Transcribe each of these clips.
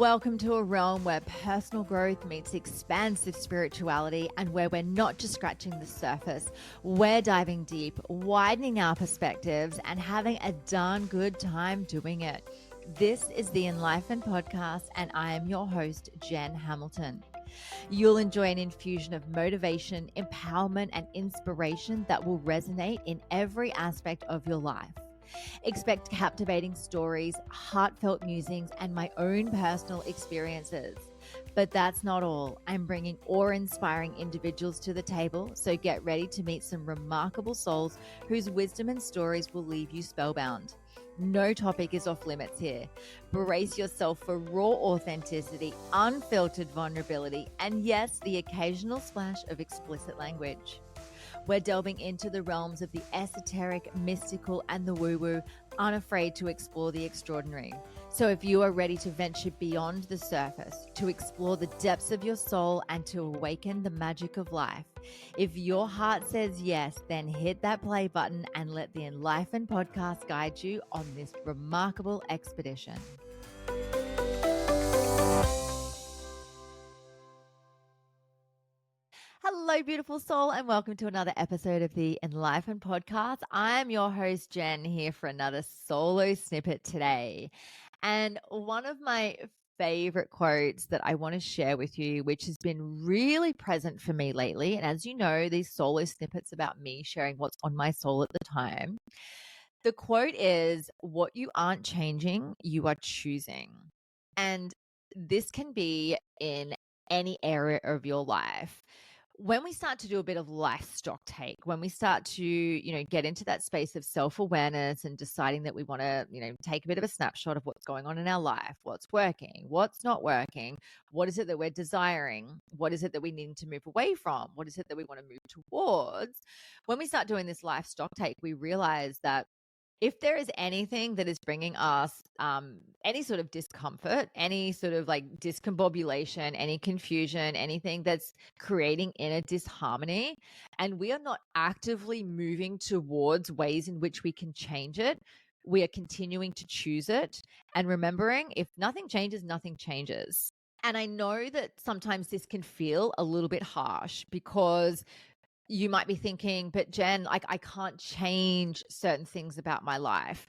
Welcome to a realm where personal growth meets expansive spirituality and where we're not just scratching the surface, we're diving deep, widening our perspectives, and having a darn good time doing it. This is the Enlightened Podcast, and I am your host, Jen Hamilton. You'll enjoy an infusion of motivation, empowerment, and inspiration that will resonate in every aspect of your life. Expect captivating stories, heartfelt musings, and my own personal experiences. But that's not all. I'm bringing awe-inspiring individuals to the table, so get ready to meet some remarkable souls whose wisdom and stories will leave you spellbound. No topic is off limits here. Brace yourself for raw authenticity, unfiltered vulnerability, and yes, the occasional splash of explicit language. We're delving into the realms of the esoteric, mystical, and the woo-woo, unafraid to explore the extraordinary. So if you are ready to venture beyond the surface, to explore the depths of your soul, and to awaken the magic of life, if your heart says yes, then hit that play button and let the Enlightened Podcast guide you on this remarkable expedition. Hello, beautiful soul, and welcome to another episode of the Enlightened Podcast. I'm your host, Jen, here for another Soul'o Snippet today. And one of my favorite quotes that I want to share with you, which has been really present for me lately, and as you know, these Soul'o Snippets about me sharing what's on my soul at the time. The quote is, "What you aren't changing, you are choosing." And this can be in any area of your life. When we start to do a bit of life-stocktake, when we start to, get into that space of self-awareness and deciding that we want to, take a bit of a snapshot of what's going on in our life, what's working, what's not working, what is it that we're desiring, what is it that we need to move away from, what is it that we want to move towards. When we start doing this life-stocktake, we realize that if there is anything that is bringing us any sort of discomfort, any sort of like discombobulation, any confusion, anything that's creating inner disharmony, and we are not actively moving towards ways in which we can change it, we are continuing to choose it and remembering if nothing changes, nothing changes. And I know that sometimes this can feel a little bit harsh because you might be thinking, but Jen, like I can't change certain things about my life.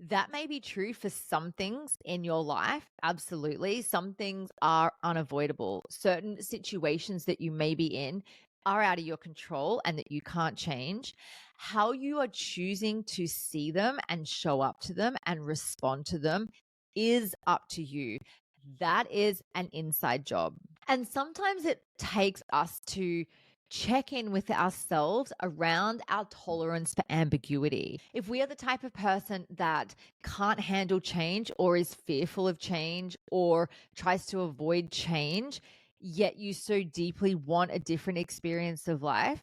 That may be true for some things in your life. Absolutely. Some things are unavoidable. Certain situations that you may be in are out of your control and that you can't change. How you are choosing to see them and show up to them and respond to them is up to you. That is an inside job. And sometimes it takes us to check in with ourselves around our tolerance for ambiguity. If we are the type of person that can't handle change or is fearful of change or tries to avoid change, yet you so deeply want a different experience of life,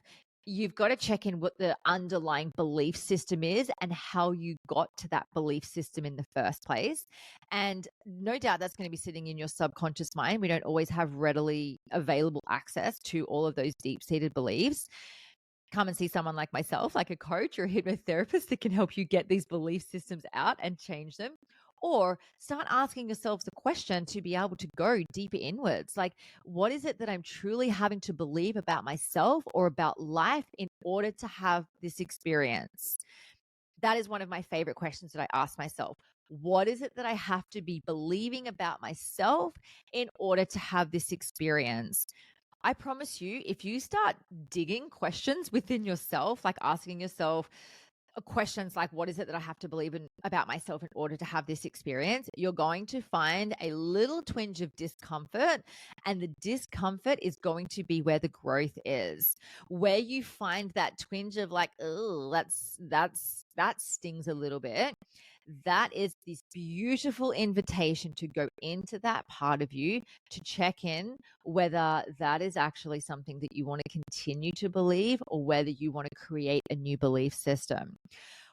you've got to check in what the underlying belief system is and how you got to that belief system in the first place. And no doubt that's going to be sitting in your subconscious mind. We don't always have readily available access to all of those deep-seated beliefs. Come and see someone like myself, like a coach or a hypnotherapist that can help you get these belief systems out and change them. Or start asking yourselves the question to be able to go deeper inwards. Like, what is it that I'm truly having to believe about myself or about life in order to have this experience? That is one of my favorite questions that I ask myself. What is it that I have to be believing about myself in order to have this experience? I promise you, if you start digging questions within yourself, like asking yourself questions like, what is it that I have to believe in about myself in order to have this experience? You're going to find a little twinge of discomfort, and the discomfort is going to be where the growth is. Where you find that twinge of like, oh, that stings a little bit. That is this beautiful invitation to go into that part of you to check in whether that is actually something that you want to continue to believe or whether you want to create a new belief system.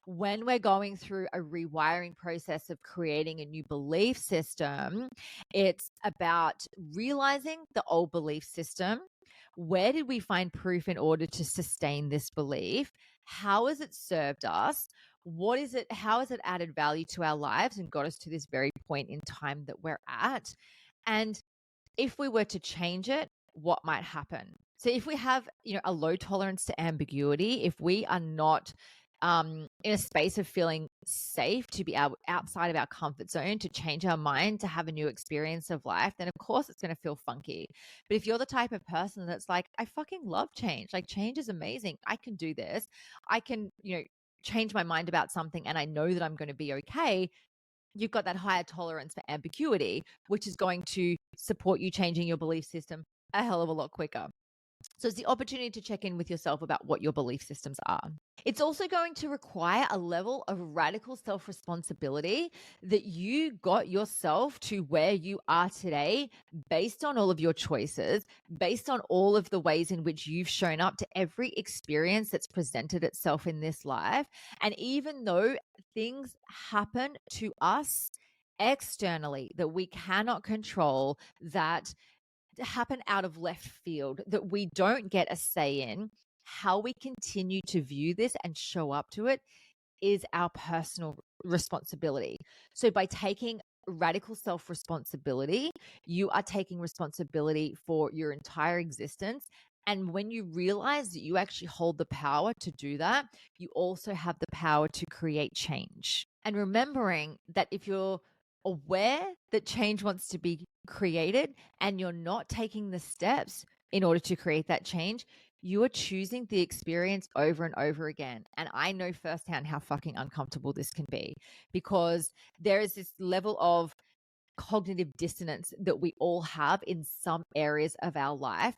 When we're going through a rewiring process of creating a new belief system, it's about realizing the old belief system. Where did we find proof in order to sustain this belief? How has it served us? What is it? How has it added value to our lives and got us to this very point in time that we're at. And if we were to change it, what might happen? So if we have, a low tolerance to ambiguity, if we are not in a space of feeling safe to be outside of our comfort zone, to change our mind, to have a new experience of life, then of course it's going to feel funky. But if you're the type of person that's like, I fucking love change, like change is amazing, I can do this, I can, change my mind about something and I know that I'm going to be okay, you've got that higher tolerance for ambiguity, which is going to support you changing your belief system a hell of a lot quicker. So it's the opportunity to check in with yourself about what your belief systems are. It's also going to require a level of radical self-responsibility that you got yourself to where you are today based on all of your choices, based on all of the ways in which you've shown up to every experience that's presented itself in this life. And even though things happen to us externally that we cannot control, that happen out of left field, that we don't get a say in, how we continue to view this and show up to it is our personal responsibility. So by taking radical self-responsibility, you are taking responsibility for your entire existence. And when you realize that you actually hold the power to do that, you also have the power to create change. And remembering that if you're aware that change wants to be created and you're not taking the steps in order to create that change, you are choosing the experience over and over again. And I know firsthand how fucking uncomfortable this can be, because there is this level of cognitive dissonance that we all have in some areas of our life.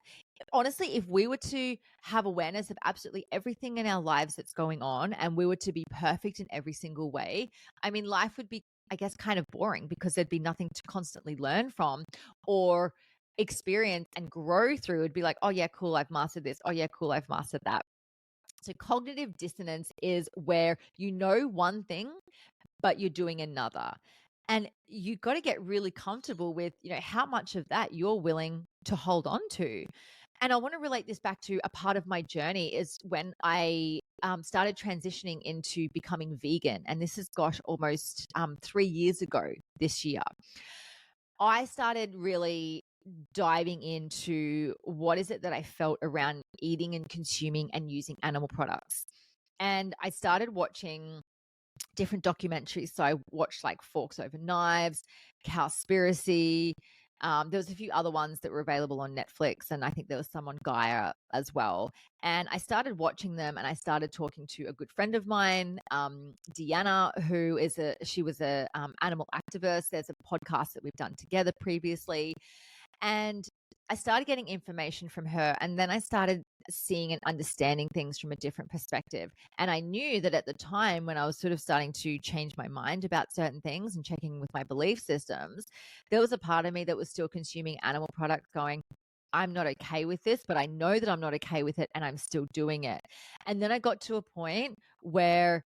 Honestly, if we were to have awareness of absolutely everything in our lives that's going on and we were to be perfect in every single way, I mean, life would be, I guess, kind of boring, because there'd be nothing to constantly learn from or experience and grow through. It'd be like, oh yeah, cool, I've mastered this. Oh yeah, cool, I've mastered that. So cognitive dissonance is where you know one thing, but you're doing another. And you got to get really comfortable with, how much of that you're willing to hold on to. And I want to relate this back to a part of my journey is when I started transitioning into becoming vegan. And this is, gosh, almost 3 years ago this year. I started really diving into what is it that I felt around eating and consuming and using animal products. And I started watching different documentaries. So I watched like Forks Over Knives, Cowspiracy. There was a few other ones that were available on Netflix, and I think there was some on Gaia as well. And I started watching them, and I started talking to a good friend of mine, Deanna, who is she was a animal activist. There's a podcast that we've done together previously, and I started getting information from her, and then I started seeing and understanding things from a different perspective. And I knew that at the time when I was sort of starting to change my mind about certain things and checking with my belief systems, there was a part of me that was still consuming animal products going, I'm not okay with this, but I know that I'm not okay with it and I'm still doing it. And then I got to a point where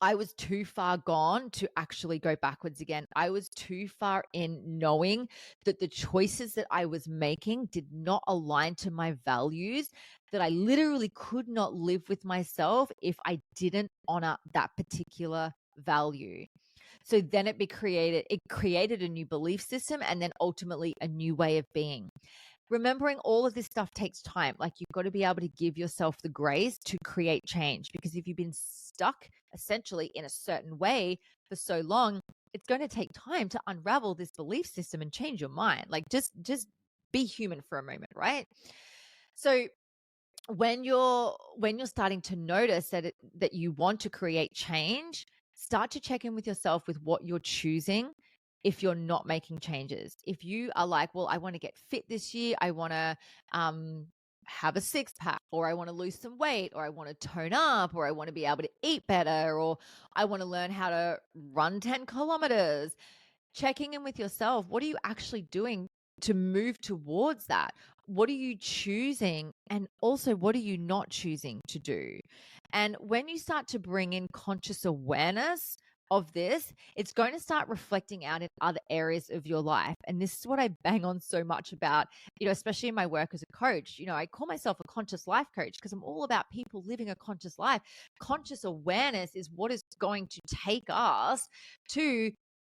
I was too far gone to actually go backwards again. I was too far in knowing that the choices that I was making did not align to my values, that I literally could not live with myself if I didn't honor that particular value. So then it created a new belief system and then ultimately a new way of being. Remembering all of this stuff takes time. Like, you've got to be able to give yourself the grace to create change, because if you've been stuck essentially in a certain way for so long, it's going to take time to unravel this belief system and change your mind. Like, just be human for a moment, right? So when you're starting to notice that you want to create change, start to check in with yourself with what you're choosing. If you're not making changes, if you are like, well, I want to get fit this year, I want to have a six pack, or I want to lose some weight, or I want to tone up, or I want to be able to eat better, or I want to learn how to run 10 kilometers, checking in with yourself. What are you actually doing to move towards that? What are you choosing? And also, what are you not choosing to do? And when you start to bring in conscious awareness of this, it's going to start reflecting out in other areas of your life. And this is what I bang on so much about, especially in my work as a coach. I call myself a conscious life coach because I'm all about people living a conscious life. Conscious awareness is what is going to take us to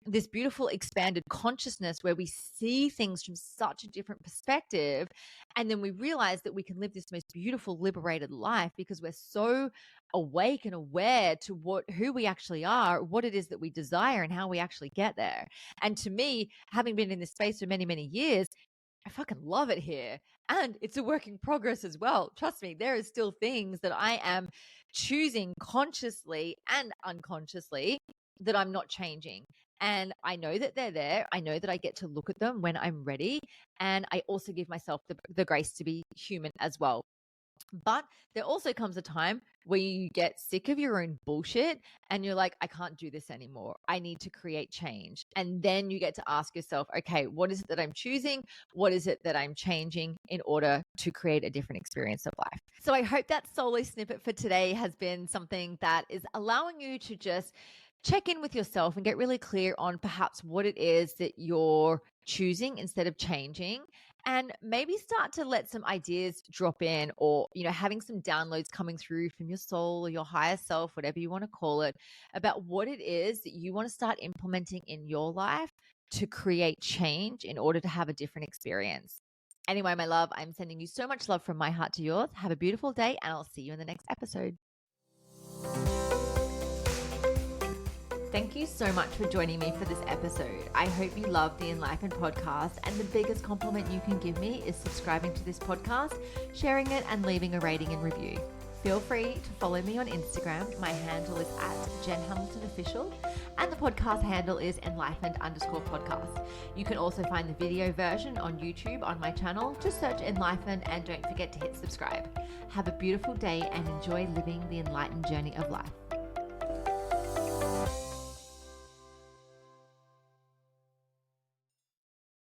this beautiful expanded consciousness where we see things from such a different perspective. And then we realize that we can live this most beautiful, liberated life because we're so awake and aware to who we actually are, what it is that we desire, and how we actually get there. And to me, having been in this space for many, many years, I fucking love it here. And it's a work in progress as well. Trust me, there is still things that I am choosing consciously and unconsciously that I'm not changing. And I know that they're there. I know that I get to look at them when I'm ready. And I also give myself the grace to be human as well. But there also comes a time where you get sick of your own bullshit and you're like, I can't do this anymore. I need to create change. And then you get to ask yourself, okay, what is it that I'm choosing? What is it that I'm changing in order to create a different experience of life? So I hope that Soul'o Snippet for today has been something that is allowing you to just check in with yourself and get really clear on perhaps what it is that you're choosing instead of changing, and maybe start to let some ideas drop in, or having some downloads coming through from your soul or your higher self, whatever you want to call it, about what it is that you want to start implementing in your life to create change in order to have a different experience. Anyway, my love, I'm sending you so much love from my heart to yours. Have a beautiful day, and I'll see you in the next episode. Thank you so much for joining me for this episode. I hope you love the Enlightened podcast, and the biggest compliment you can give me is subscribing to this podcast, sharing it, and leaving a rating and review. Feel free to follow me on Instagram. My handle is @JenHamiltonOfficial, and the podcast handle is enlightened_podcast. You can also find the video version on YouTube on my channel. Just search Enlightened, and don't forget to hit subscribe. Have a beautiful day and enjoy living the enlightened journey of life.